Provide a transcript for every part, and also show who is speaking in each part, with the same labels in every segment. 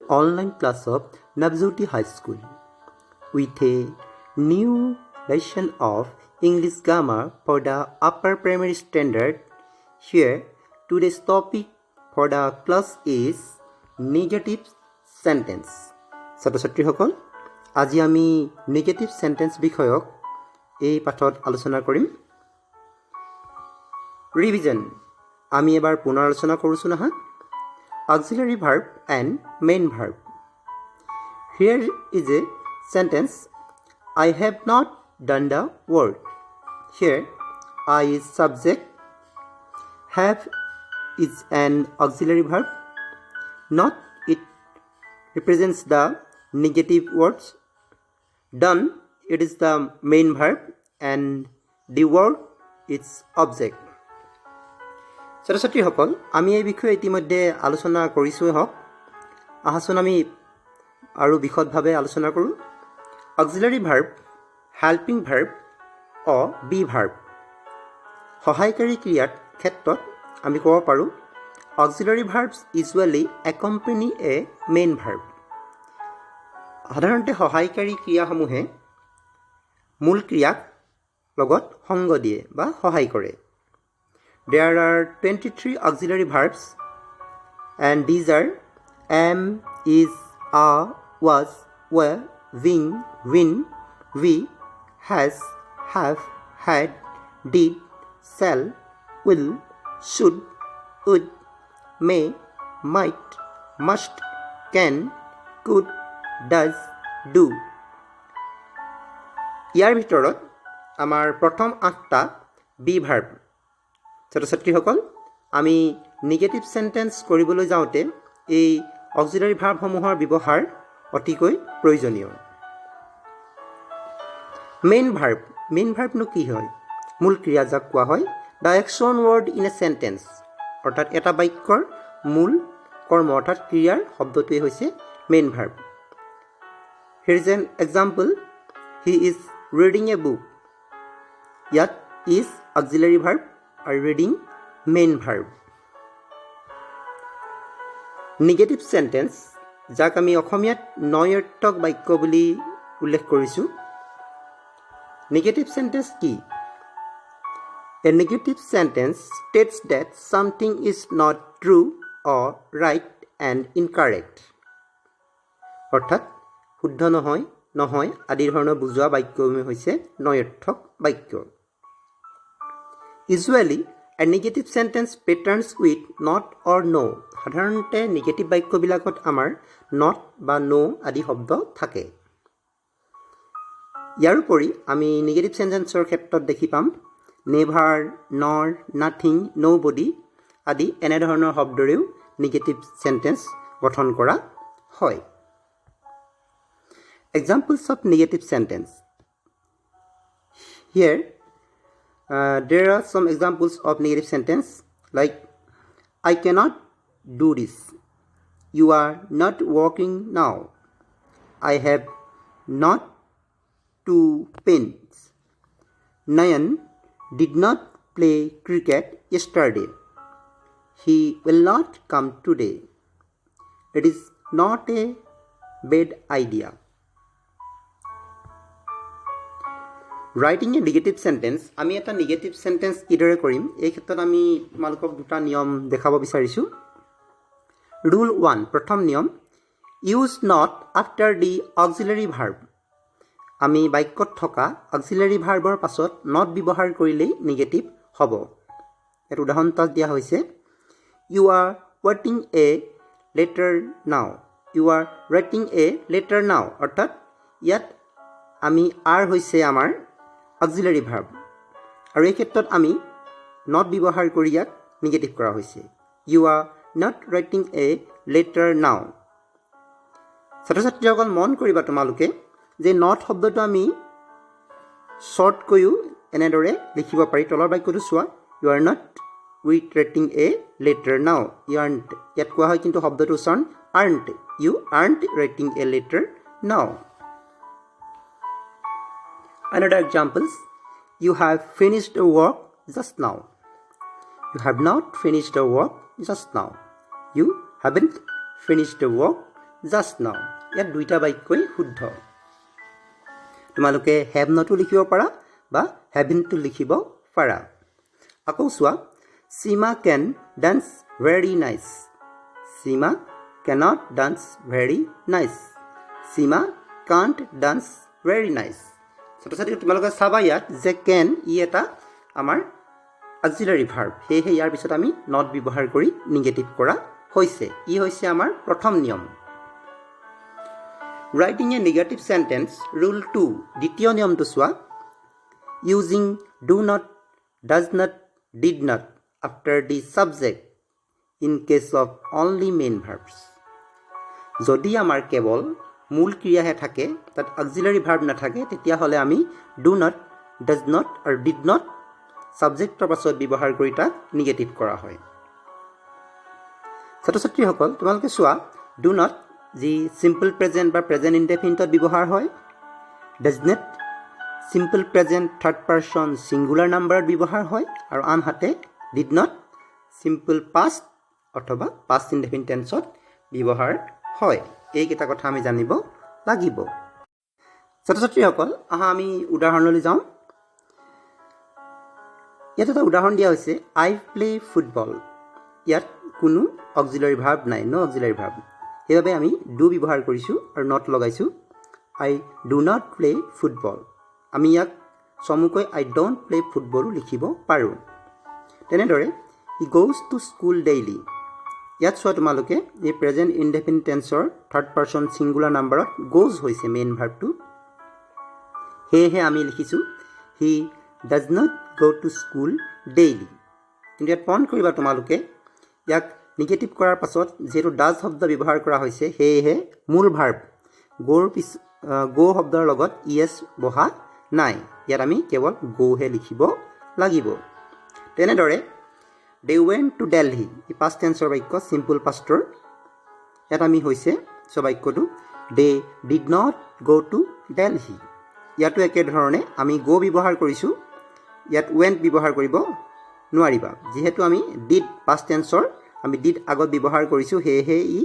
Speaker 1: online class of Navjyoti High School with a new lesson of English grammar for the upper primary standard. Here, today's topic for the class is negative sentence. ছাত্ৰ-ছাত্ৰীসকল, আজি আমি negative sentence বিষয়ক এই পাঠত আলোচনা কৰিম। Revision আমি এবাৰ পুনৰ আলোচনা কৰিছো নহয়। Auxiliary verb and main verb. Here is a sentence. I have not done the work. Here, I is subject. Have is an auxiliary verb. Not it represents the negative words. Done, it is the main verb and the word is object. ছাত্ৰ-ছাত্ৰীসকল, আমি এই বিষয়ে ইতিমধ্যে আলোচনা কৰিছোঁই হওক। আহাচোন আমি আৰু বিশদভাৱে আলোচনা কৰোঁ। অক্সিলাৰী ভাৰ্ব, হেল্পিং ভাৰ্ব অ বি ভাৰ্ব। সহায়কাৰী ক্ৰিয়াৰ ক্ষেত্ৰত আমি ক'ব পাৰোঁ অক্সিলাৰী ভাৰ্বছ ইউজুৱেলি একম্পেনি এ মেইন ভাৰ্ব। সাধাৰণতে সহায়কাৰী ক্ৰিয়াসমূহে মূল ক্ৰিয়াক লগত সংগ দিয়ে বা সহায় কৰে। There are 23 auxiliary verbs and these are am, is, are, was, were, being, win, we, has, have, had, did, shall, will, should, would, may, might, must, can, could, does, do. ইয়াৰ ভিতৰত আমাৰ প্ৰথম 8টা বি ভাৰ্ব। ছাত্ৰ-ছাত্ৰীসকল, আমি negative sentence কৰিবলৈ যাওঁতে এই auxiliary ভাৰ্বসমূহৰ ব্যৱহাৰ অতিকৈ প্ৰয়োজনীয়। মেইন ভাৰ্বনো কি হয়? মূল ক্ৰিয়া যাক কোৱা হয় the action word in a sentence, অৰ্থাৎ এটা বাক্যৰ মূল কৰ্ম অৰ্থাৎ ক্ৰিয়াৰ শব্দটোৱে হৈছে main verb. Here is an example, he is reading a book. ইয়াত ইজ অক্সিলাৰী ভাৰ্ব আৰু reading main verb. Negative sentence যাক আমি অসমীয়াত নঞৰ্থক বাক্য বুলি উল্লেখ কৰিছোঁ। নেগেটিভ সেন্টেন্স কি? A negative sentence states that something is not true or right and incorrect. অৰ্থাৎ শুদ্ধ নহয় আদি ধৰণৰ বুজোৱা বাক্যসমূহ হৈছে নঞৰ্থক বাক্য। Usually, a negative sentence patterns with not or no. সাধাৰণতে নেগেটিভ বাক্যবিলাকত আমাৰ not বা no আদি শব্দ থাকে। ইয়াৰ উপৰি আমি নেগেটিভ সেন্টেন্সৰ ক্ষেত্ৰত দেখি পাম নেভাৰ, নৰ, নাথিং, ন'বডি আদি এনেধৰণৰ শব্দৰেও নেগেটিভ সেন্টেন্স গঠন কৰা হয়। Examples of negative sentence. Here, there are some examples of negative sentence like I cannot do this. You are not working now. I have not two pens. Nayan did not play cricket yesterday. He will not come today. It is not a bad idea. Writing A negative sentence, আমি এটা negative sentence কিদৰে কৰিম এই ক্ষেত্ৰত আমি তোমালোকক দুটা নিয়ম দেখাব বিচাৰিছোঁ। ৰুল 1, প্ৰথম নিয়ম, use not after the auxiliary verb. আমি বাক্যত থকা অক্সিলাৰী ভাৰ্বৰ পাছত নট ব্যৱহাৰ কৰিলেই নেগেটিভ হ'ব। ইয়াত উদাহৰণ এটা দিয়া হৈছে you are writing a letter now. You are writing a letter now, অৰ্থাৎ ইয়াত আমি আৰ হৈছে আমাৰ অক্সিলাৰী ভাৰ্ব আৰু এই ক্ষেত্ৰত আমি নট ব্যৱহাৰ কৰি ইয়াক নেগেটিভ কৰা হৈছে। You are not writing a letter now. ছাত্ৰ-ছাত্ৰীসকল মন কৰিবা তোমালোকে যে নট শব্দটো আমি শ্বৰ্টকৈও এনেদৰে লিখিব পাৰি। তলৰ বাক্যটো চোৱা, you are not writing a letter now. You aren't, ইয়াত কোৱা হয় কিন্তু শব্দটো উচ্চাৰণ aren't. You aren't writing a letter now. Another examples, you have finished the work just now. You have not finished the work just now. You haven't finished the work just নাও ইয়াত দুইটা বাক্যই শুদ্ধ তোমালোকে হেভ নটো লিখিব পাৰা বা হেভিনটো লিখিব পাৰা আকৌ চোৱা Seema can dance very nice Seema cannot dance very nice Seema can't dance very nice ছাত্ৰ ছাত্ৰী তোমালোকে চাবা ইয়াত যে কেন ই এটা আমাৰ অক্সিলাৰী ভাৰ্ব সেয়েহে ইয়াৰ পিছত আমি নট ব্যৱহাৰ কৰি নিগেটিভ কৰা হৈছে ই হৈছে আমাৰ প্ৰথম নিয়ম writing a negative sentence rule 2 দ্বিতীয় নিয়মটো চোৱা using do not does not did not after the subject in case of only main verbs যদি আমাৰ কেৱল মূল ক্ৰিয়াহে থাকে তাত অক্সিলাৰী ভাৰ্ব নাথাকে তেতিয়াহ'লে আমি ডু নট ডাজ নট আৰু ডিড নট সাবজেক্টৰ পাছত ব্যৱহাৰ কৰি তাক নিগেটিভ কৰা হয় ছাত্ৰ ছাত্ৰীসকল তোমালোকে চোৱা ডু নট যি সিম্পল প্ৰেজেন্ট বা প্ৰেজেন্ট ইনডেফিনিটত ব্যৱহাৰ হয় does not simple present third person singular নাম্বাৰত ব্যৱহাৰ হয় আৰু আনহাতে ডিড নট সিম্পল পাষ্ট অথবা পাষ্ট ইনডেফিনিট টেন্সত ব্যৱহাৰ হয় এইকেইটা কথা আমি জানিব লাগিব ছাত্ৰ ছাত্ৰীসকল আহা আমি উদাহৰণলৈ যাওঁ ইয়াত এটা উদাহৰণ দিয়া হৈছে আই প্লে ফুটবল ইয়াত কোনো অক্সিলাৰী ভাৰ্ব নাই নো অক্সিলাৰী ভাৰ্ব সেইবাবে আমি ডু ব্যৱহাৰ কৰিছোঁ আৰু নট লগাইছোঁ আই ডু নট প্লে ফুটবল আমি ইয়াক চমুকৈ আই ডোণ্ট প্লে ফুটবলো লিখিব পাৰোঁ তেনেদৰে he goes to school daily ইয়াত চোৱা তোমালোকে এই প্ৰেজেণ্ট ইনডেফিনিট টেন্সৰ থাৰ্ড পাৰ্চন ছিংগুলাৰ নাম্বাৰত গোজ হৈছে মেইন ভাৰ্বটো সেয়েহে আমি লিখিছোঁ he does not go to school daily কিন্তু ইয়াত মন কৰিবা তোমালোকে ইয়াক নিগেটিভ কৰাৰ পাছত যিহেতু ডাজ শব্দ ব্যৱহাৰ কৰা হৈছে সেয়েহে মূল ভাৰ্ব গো শব্দৰ লগত ইএছ বহা নাই ইয়াত আমি কেৱল গোহে লিখিব লাগিব তেনেদৰে দে ৱেণ্ট টু দেলহি ই পাষ্ট টেন্সৰ বাক্য চিম্পল পাষ্টৰ ইয়াত আমি হৈছে বাক্যটো they did not go to Delhi ইয়াতো একেধৰণে আমি গো ব্যৱহাৰ কৰিছোঁ ইয়াত ৱেণ্ট ব্যৱহাৰ কৰিব নোৱাৰিবা যিহেতু আমি ডিড পাষ্ট টেন্সৰ আমি ডিড আগত ব্যৱহাৰ কৰিছোঁ সেয়েহে ই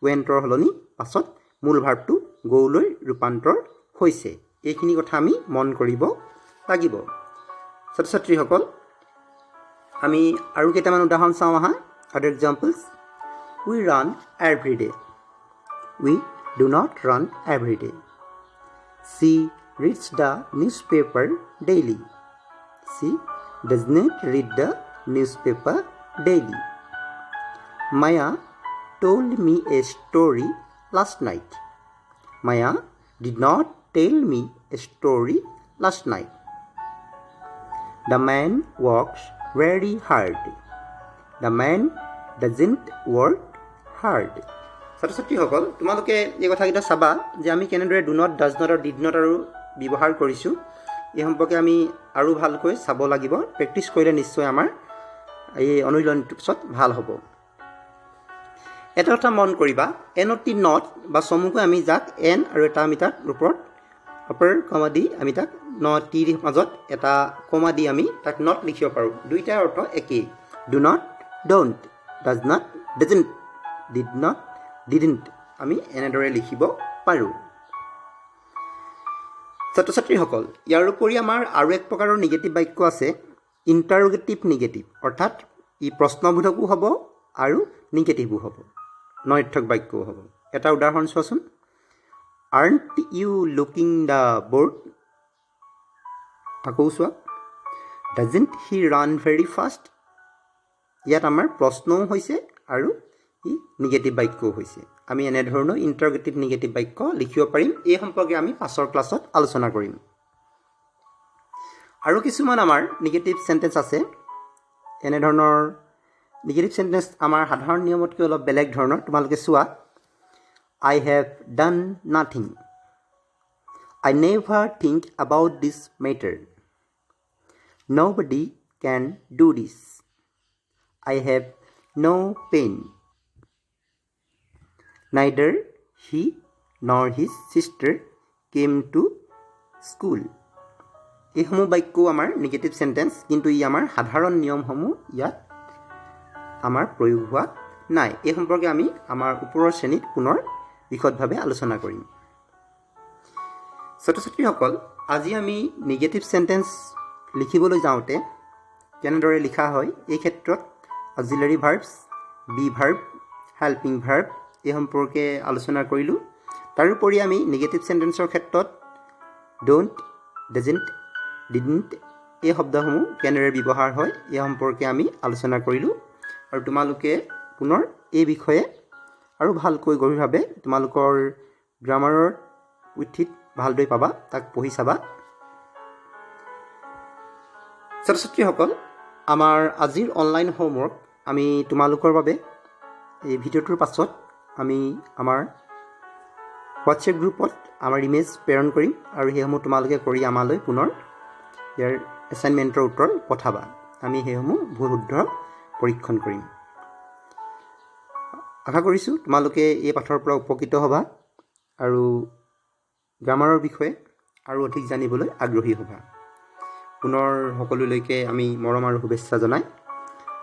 Speaker 1: ৱেণ্টৰ সলনি পাছত মূল ভাৰ্বটো গ'লৈ ৰূপান্তৰ হৈছে এইখিনি কথা আমি মন কৰিব লাগিব ছাত্ৰ ছাত্ৰীসকল আমি আৰু কেইটামান উদাহৰণ চাওঁ আহা other examples we run every day we do not run every day she reads the newspaper daily she does not read the newspaper daily Maya told me a story last night. Maya did not tell me a story last night. The man works very hard. The man doesn't work hard. ছাত্ৰ ছাত্ৰীসকল তোমালোকে এই কথাকেইটা চাবা যে আমি কেনেদৰে do not does not আৰু ডিড নট আৰু ব্যৱহাৰ কৰিছোঁ এই সম্পৰ্কে আমি আৰু ভালকৈ চাব লাগিব প্ৰেক্টিছ কৰিলে নিশ্চয় আমাৰ এই অনুশীলনটোৰ পিছত ভাল হ'ব এটা কথা মন কৰিবা এনটি নট বা চমুকৈ আমি যাক এন আৰু এটা আমি তাক ওপৰত অপাৰ কমা দি আমি তাক টিৰ মাজত এটা কমা দি আমি তাক নট লিখিব পাৰোঁ দুইটাৰ অৰ্থ একেই do not don't does not doesn't did not didn't আমি এনেদৰে লিখিব পাৰোঁ ছাত্ৰ ছাত্ৰীসকল ইয়াৰ উপৰি আমাৰ আৰু এক প্ৰকাৰৰ নিগেটিভ বাক্য আছে ইণ্টাৰোগেটিভ নিগেটিভ অৰ্থাৎ ই প্ৰশ্নবোধকো হ'ব আৰু নিগেটিভো হ'ব নৈৰ্থক বাক্যও হ'ব এটা উদাহৰণ চোৱাচোন aren't you looking the bird আকৌ চোৱা doesn't he ran very fast ইয়াত আমাৰ প্ৰশ্নও হৈছে আৰু ই নিগেটিভ বাক্যও হৈছে আমি এনেধৰণৰ ইণ্টাৰোগেটিভ নিগেটিভ বাক্য লিখিব পাৰিম এই সম্পৰ্কে আমি পাছৰ ক্লাছত আলোচনা কৰিম আৰু কিছুমান আমাৰ নিগেটিভ চেণ্টেন্স আছে এনেধৰণৰ নিগেটিভ চেণ্টেন্স আমাৰ সাধাৰণ নিয়মতকৈ অলপ বেলেগ ধৰণৰ তোমালোকে চোৱা I have done nothing I never think about this matter nobody can do this I have no' pain neither he nor his sister came to school এইসমূহ বাক্যও আমাৰ নিগেটিভ চেণ্টেন্স কিন্তু ই আমাৰ সাধাৰণ নিয়মসমূহ ইয়াত আমাৰ প্ৰয়োগ হোৱা নাই এই সম্পৰ্কে আমি আমাৰ ওপৰৰ শ্ৰেণীত পুনৰ বিশদভাৱে আলোচনা কৰিম। ছাত্ৰ ছাত্ৰীসকল, আজি আমি নিগেটিভ চেণ্টেন্স লিখিবলৈ যাওঁতে কেনেদৰে লিখা হয় এই ক্ষেত্ৰত auxiliary verbs, be verb, helping verb এই সম্পৰ্কে আলোচনা কৰিলোঁ। তাৰোপৰি আমি নিগেটিভ চেণ্টেন্সৰ ক্ষেত্ৰত ডোণ্ট, ডজেণ্ট, ডিডণ্ট এই শব্দসমূহ কেনেদৰে ব্যৱহাৰ হয় এই সম্পৰ্কে আমি আলোচনা কৰিলোঁ। আৰু তোমালোকে পুনৰ এই বিষয়ে আৰু ভালকৈ গভীৰভাৱে তোমালোকৰ গ্ৰামাৰৰ পুথিত ভালদৰে পাবা, তাক পঢ়ি চাবা। ছাত্ৰ ছাত্ৰীসকল, আমাৰ আজিৰ অনলাইন হোমৱৰ্ক আমি তোমালোকৰ বাবে এই ভিডিঅ'টোৰ পাছত আমি আমাৰ হোৱাটছএপ গ্ৰুপত আমাৰ ইমেজ প্ৰেৰণ কৰিম আৰু সেইসমূহ তোমালোকে কৰি আমালৈ পুনৰ ইয়াৰ এছাইনমেণ্টৰ উত্তৰ পঠাবা। আমি সেইসমূহ ভুল শুদ্ধ পৰীক্ষণ কৰিম। আশা কৰিছোঁ তোমালোকে এই পাঠৰ পৰা উপকৃত হ'বা আৰু গ্ৰামাৰৰ বিষয়ে আৰু অধিক জানিবলৈ আগ্ৰহী হ'বা। পুনৰ সকলোলৈকে আমি মৰম আৰু শুভেচ্ছা জনাই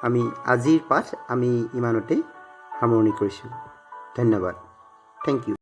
Speaker 1: আমি আজিৰ পাঠ আমি ইমানতে সামৰণি কৰিছোঁ। ধন্যবাদ। Thank U.